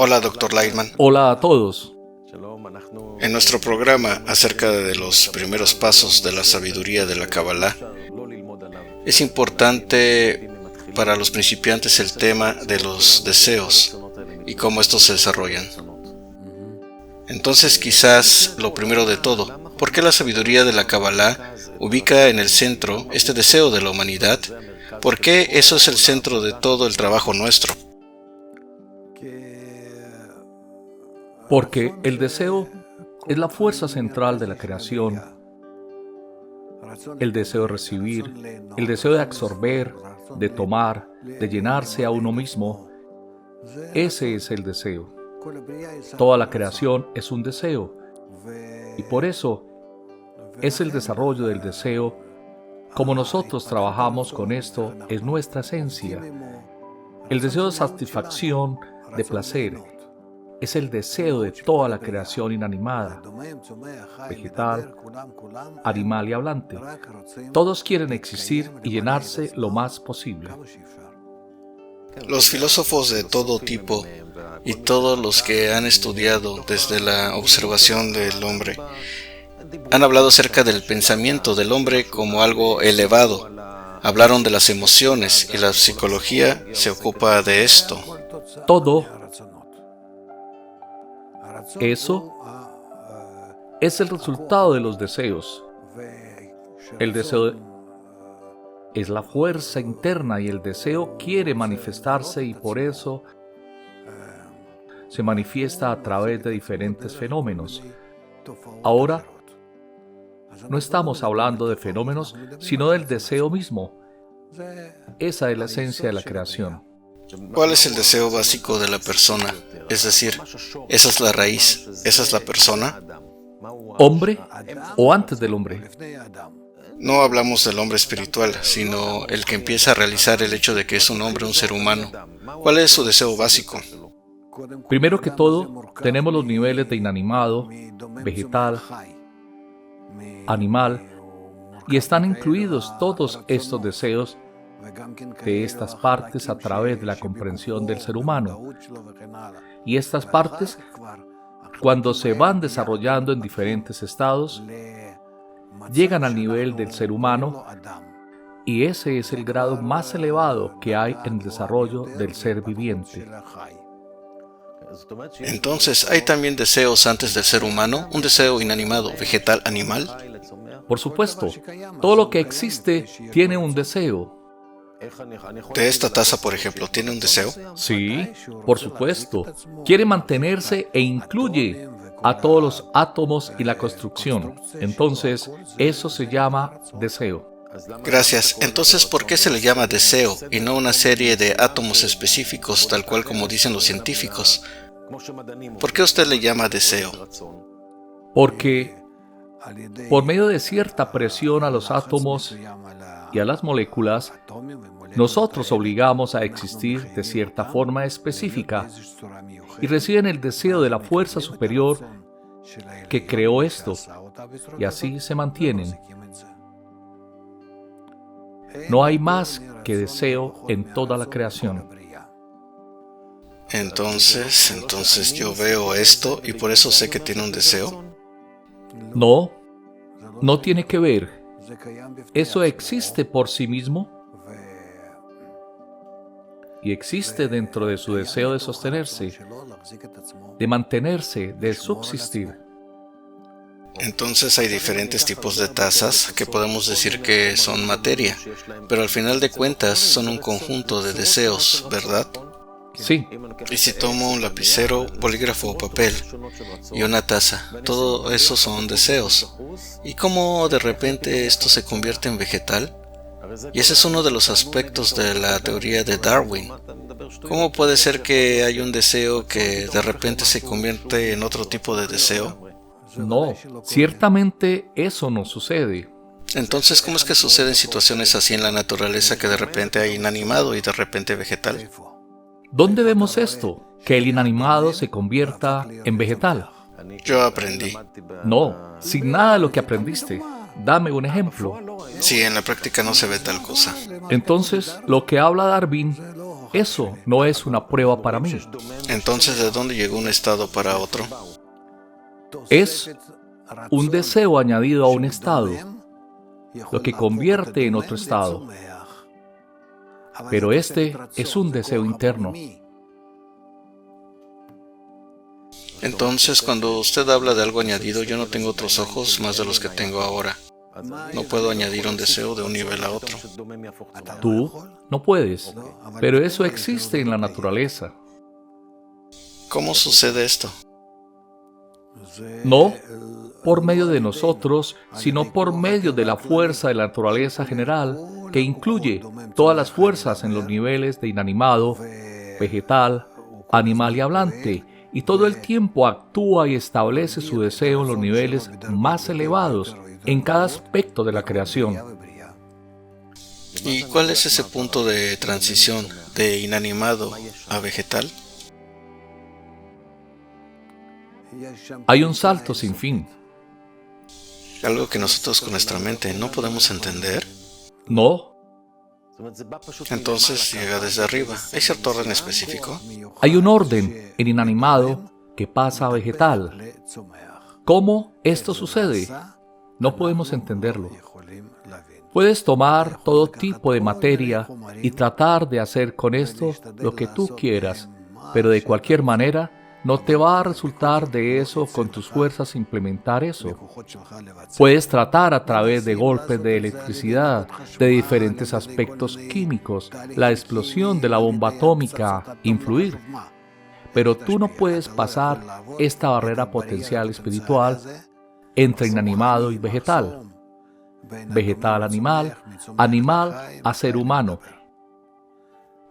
Hola, Dr. Lightman. Hola a todos. En nuestro programa acerca de los primeros pasos de la sabiduría de la Kabbalah, es importante para los principiantes el tema de los deseos y cómo estos se desarrollan. Entonces, quizás lo primero de todo, ¿por qué la sabiduría de la Kabbalah ubica en el centro este deseo de la humanidad? ¿Por qué eso es el centro de todo el trabajo nuestro? Porque el deseo es la fuerza central de la creación. El deseo de recibir, el deseo de absorber, de tomar, de llenarse a uno mismo. Ese es el deseo. Toda la creación es un deseo. Y por eso es el desarrollo del deseo. Como nosotros trabajamos con esto, es nuestra esencia. El deseo de satisfacción, de placer, es el deseo de toda la creación inanimada, vegetal, animal y hablante. Todos quieren existir y llenarse lo más posible. Los filósofos de todo tipo y todos los que han estudiado desde la observación del hombre han hablado acerca del pensamiento del hombre como algo elevado. Hablaron de las emociones y la psicología se ocupa de esto. Todo eso es el resultado de los deseos. El deseo es la fuerza interna y el deseo quiere manifestarse y por eso se manifiesta a través de diferentes fenómenos. Ahora, no estamos hablando de fenómenos, sino del deseo mismo. Esa es la esencia de la creación. ¿Cuál es el deseo básico de la persona? Es decir, esa es la raíz, esa es la persona. ¿Hombre o antes del hombre? No hablamos del hombre espiritual, sino el que empieza a realizar el hecho de que es un hombre, un ser humano. ¿Cuál es su deseo básico? Primero que todo, tenemos los niveles de inanimado, vegetal, animal, y están incluidos todos estos deseos de estas partes a través de la comprensión del ser humano. Y estas partes, cuando se van desarrollando en diferentes estados, llegan al nivel del ser humano y ese es el grado más elevado que hay en el desarrollo del ser viviente. Entonces, ¿hay también deseos antes del ser humano? ¿Un deseo inanimado, vegetal, animal? Por supuesto, todo lo que existe tiene un deseo. ¿De esta taza, por ejemplo, tiene un deseo? Sí, por supuesto. Quiere mantenerse e incluye a todos los átomos y la construcción. Entonces, eso se llama deseo. Gracias. Entonces, ¿por qué se le llama deseo y no una serie de átomos específicos, tal cual como dicen los científicos? ¿Por qué usted le llama deseo? Porque por medio de cierta presión a los átomos y a las moléculas, nosotros obligamos a existir de cierta forma específica y reciben el deseo de la fuerza superior que creó esto, y así se mantienen. No hay más que deseo en toda la creación. Entonces yo veo esto y por eso sé que tiene un deseo. No, no tiene que ver. Eso existe por sí mismo y existe dentro de su deseo de sostenerse, de mantenerse, de subsistir. Entonces hay diferentes tipos de tazas que podemos decir que son materia, pero al final de cuentas son un conjunto de deseos, ¿verdad? Sí, Y si tomo un lapicero, bolígrafo o papel y una taza, todo eso son deseos. ¿Y cómo de repente esto se convierte en vegetal? Y ese es uno de los aspectos de la teoría de Darwin. ¿Cómo puede ser que hay un deseo que de repente se convierte en otro tipo de deseo? no, ciertamente eso no sucede. Entonces, ¿cómo es que suceden situaciones así en la naturaleza que de repente hay inanimado y de repente vegetal? ¿Dónde vemos esto? Que el inanimado se convierta en vegetal. Yo aprendí. No, sin nada de lo que aprendiste. Dame un ejemplo. Sí, en la práctica no se ve tal cosa. Entonces, lo que habla Darwin eso no es una prueba para mí. Entonces, ¿de dónde llegó un estado para otro? Es un deseo añadido a un estado, lo que convierte en otro estado. Pero este es un deseo interno. Entonces, cuando usted habla de algo añadido, yo no tengo otros ojos más de los que tengo ahora. No puedo añadir un deseo de un nivel a otro. Tú no puedes, pero eso existe en la naturaleza. ¿Cómo sucede esto? No por medio de nosotros, sino por medio de la fuerza de la naturaleza general, que incluye todas las fuerzas en los niveles de inanimado, vegetal, animal y hablante, y todo el tiempo actúa y establece su deseo en los niveles más elevados, en cada aspecto de la creación. ¿Y cuál es ese punto de transición de inanimado a vegetal? Hay un salto sin fin. Algo que nosotros con nuestra mente no podemos entender. No, Entonces llega desde arriba. ¿Hay cierto orden específico? hay un orden en inanimado que pasa a vegetal. ¿Cómo esto sucede? No podemos entenderlo. Puedes tomar todo tipo de materia y tratar de hacer con esto lo que tú quieras, pero de cualquier manera no te va a resultar de eso con tus fuerzas implementar eso. Puedes tratar a través de golpes de electricidad, de diferentes aspectos químicos, la explosión de la bomba atómica, influir. Pero tú no puedes pasar esta barrera potencial espiritual entre inanimado y vegetal. Vegetal animal, animal a ser humano.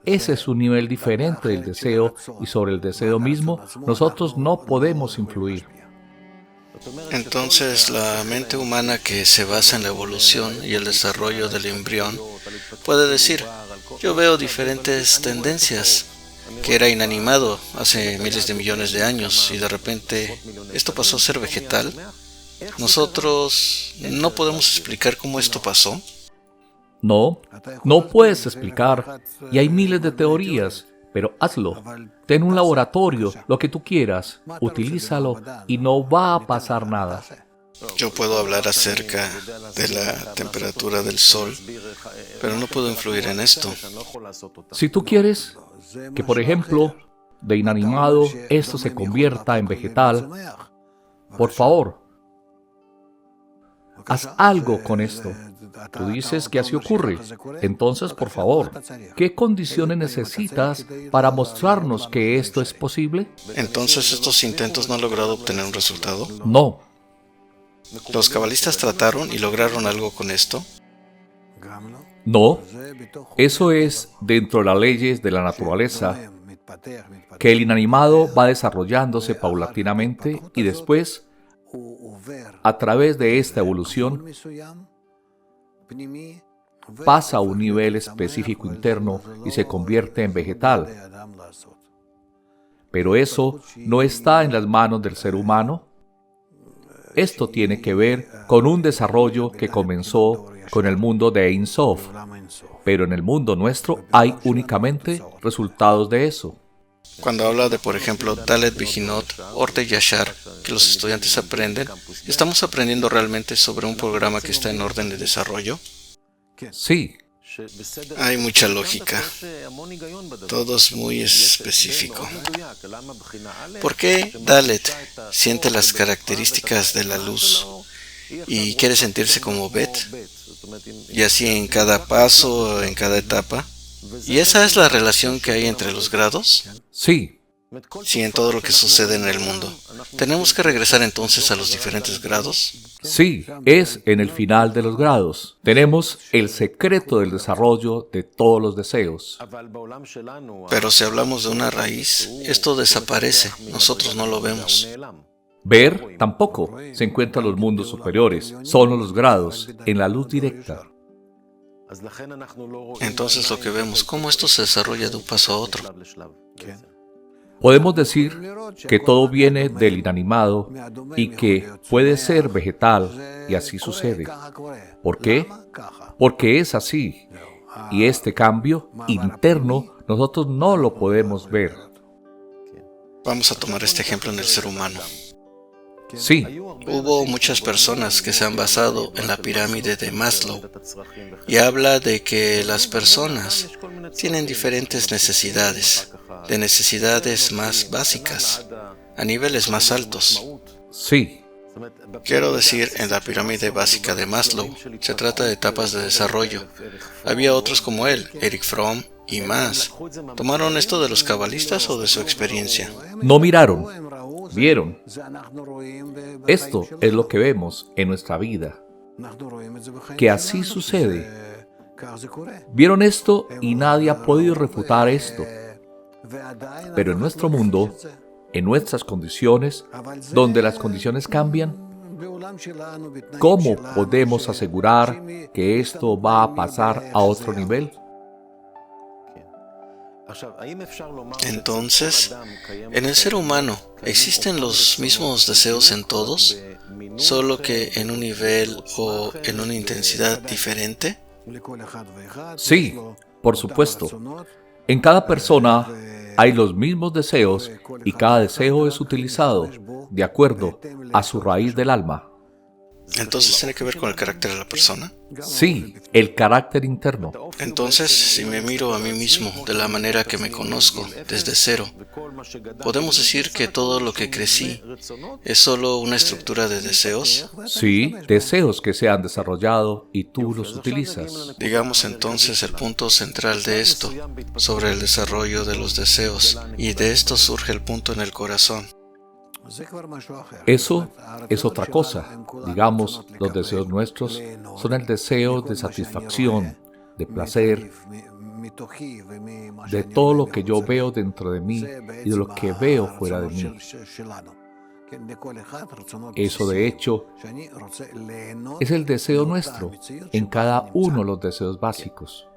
Ese es un nivel diferente del deseo, y sobre el deseo mismo nosotros no podemos influir. Entonces, la mente humana que se basa en la evolución y el desarrollo del embrión puede decir, yo veo diferentes tendencias, que era inanimado hace miles de millones de años y de repente esto pasó a ser vegetal. Nosotros no podemos explicar cómo esto pasó. No, no puedes explicar, y hay miles de teorías, pero hazlo. Ten un laboratorio, lo que tú quieras, utilízalo y no va a pasar nada. Yo puedo hablar acerca de la temperatura del sol, pero no puedo influir en esto. Si tú quieres que, por ejemplo, de inanimado esto se convierta en vegetal, por favor, haz algo con esto. Tú dices que así ocurre. Entonces, por favor, ¿qué condiciones necesitas para mostrarnos que esto es posible? Entonces, ¿estos intentos no han logrado obtener un resultado? No. ¿Los cabalistas trataron y lograron algo con esto? No. Eso es dentro de las leyes de la naturaleza, que el inanimado va desarrollándose paulatinamente y después, a través de esta evolución, pasa a un nivel específico interno y se convierte en vegetal. Pero eso no está en las manos del ser humano. Esto tiene que ver con un desarrollo que comenzó con el mundo de Ein Sof, pero en el mundo nuestro hay únicamente resultados de eso. Cuando habla de, por ejemplo, Dalet Bijinot, Orte Yashar, que los estudiantes aprenden, ¿estamos aprendiendo realmente sobre un programa que está en orden de desarrollo? Sí. Hay mucha lógica. Todo es muy específico. ¿Por qué Dalet siente las características de la luz y quiere sentirse como Bet? Y así en cada paso, en cada etapa. ¿Y esa es la relación que hay entre los grados? Sí. Sí, en todo lo que sucede en el mundo. ¿Tenemos que regresar entonces a los diferentes grados? Sí, es en el final de los grados. Tenemos el secreto del desarrollo de todos los deseos. Pero si hablamos de una raíz, esto desaparece. Nosotros no lo vemos. Ver tampoco. Se encuentran los mundos superiores. Son los grados, en la luz directa. Entonces lo que vemos, cómo esto se desarrolla de un paso a otro. Podemos decir que todo viene del inanimado y que puede ser vegetal, y así sucede. ¿Por qué? Porque es así. Y este cambio interno nosotros no lo podemos ver. Vamos a tomar este ejemplo en el ser humano. Sí, Hubo muchas personas que se han basado en la pirámide de Maslow y habla de que las personas tienen diferentes necesidades, de necesidades más básicas a niveles más altos. sí, Quiero decir, en la pirámide básica de Maslow se trata de etapas de desarrollo. Había otros como él, Eric Fromm y más. ¿Tomaron esto de los cabalistas o de su experiencia? no miraron, vieron. Esto es lo que vemos en nuestra vida, que así sucede. Vieron esto y nadie ha podido refutar esto. Pero en nuestro mundo, en nuestras condiciones, donde las condiciones cambian, ¿cómo podemos asegurar que esto va a pasar a otro nivel? Entonces, en el ser humano, ¿existen los mismos deseos en todos, solo que en un nivel o en una intensidad diferente? Sí, por supuesto. En cada persona hay los mismos deseos y cada deseo es utilizado de acuerdo a su raíz del alma. Entonces, ¿tiene que ver con el carácter de la persona? Sí, el carácter interno. Entonces, si me miro a mí mismo de la manera que me conozco, desde cero, ¿podemos decir que todo lo que crecí es solo una estructura de deseos? Sí, deseos que se han desarrollado y tú los utilizas. Digamos entonces el punto central de esto, sobre el desarrollo de los deseos, y de esto surge el punto en el corazón. Eso es otra cosa. Digamos, los deseos nuestros son el deseo de satisfacción, de placer, de todo lo que yo veo dentro de mí y de lo que veo fuera de mí. Eso, de hecho, es el deseo nuestro en cada uno de los deseos básicos.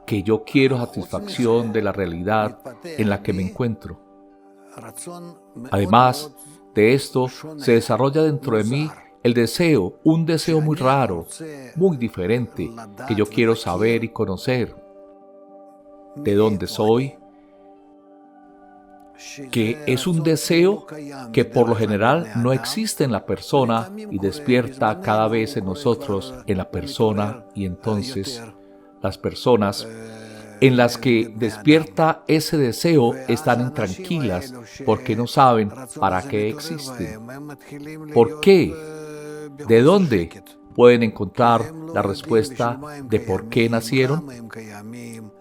Que yo quiero satisfacción de la realidad en la que me encuentro. Además de esto, se desarrolla dentro de mí el deseo, un deseo muy raro, muy diferente, que yo quiero saber y conocer. ¿De dónde soy? Que es un deseo que por lo general no existe en la persona y despierta cada vez en nosotros, en la persona, y entonces las personas en las que despierta ese deseo están intranquilas porque no saben para qué existen. ¿Por qué? ¿De dónde pueden encontrar la respuesta de por qué nacieron?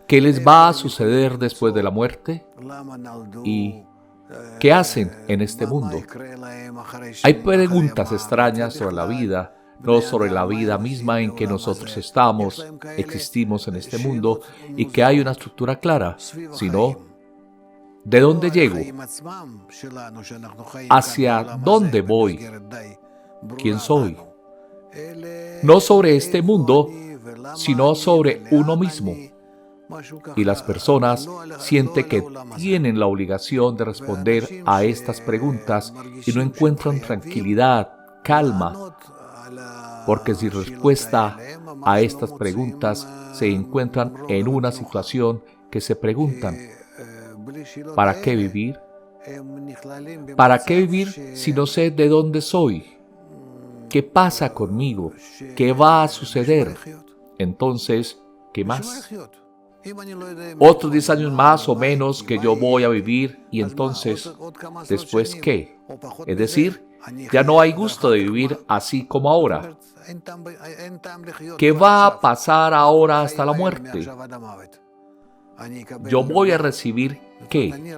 ¿Qué les va a suceder después de la muerte? ¿Y qué hacen en este mundo? Hay preguntas extrañas sobre la vida, no sobre la vida misma en que nosotros estamos, existimos en este mundo y que hay una estructura clara, sino ¿de dónde llego? ¿Hacia dónde voy? ¿Quién soy? No sobre este mundo, sino sobre uno mismo. Y las personas sienten que tienen la obligación de responder a estas preguntas y no encuentran tranquilidad, calma, porque sin respuesta a estas preguntas se encuentran en una situación que se preguntan, ¿para qué vivir? ¿Para qué vivir si no sé de dónde soy? ¿Qué pasa conmigo? ¿Qué va a suceder? Entonces, ¿qué más? Otros 10 años más o menos que yo voy a vivir y entonces, ¿después qué? Es decir, ya no hay gusto de vivir así como ahora. ¿Qué va a pasar ahora hasta la muerte? Yo voy a recibir ¿qué?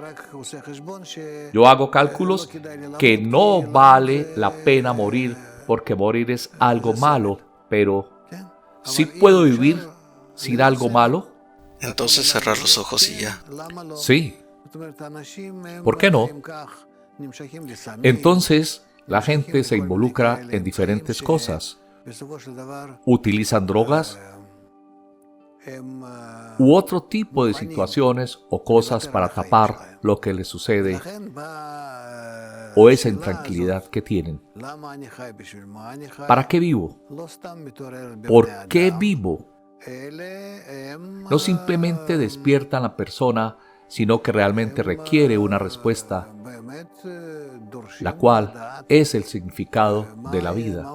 Yo hago cálculos que no vale la pena morir porque morir es algo malo, pero ¿sí puedo vivir sin algo malo? Entonces cerrar los ojos y ya. Sí. ¿Por qué no? Entonces, la gente se involucra en diferentes cosas. Utilizan drogas u otro tipo de situaciones o cosas para tapar lo que les sucede o esa intranquilidad que tienen. ¿Para qué vivo? ¿Por qué vivo? No simplemente despiertan a la persona, sino que realmente requiere una respuesta, la cual es el significado de la vida.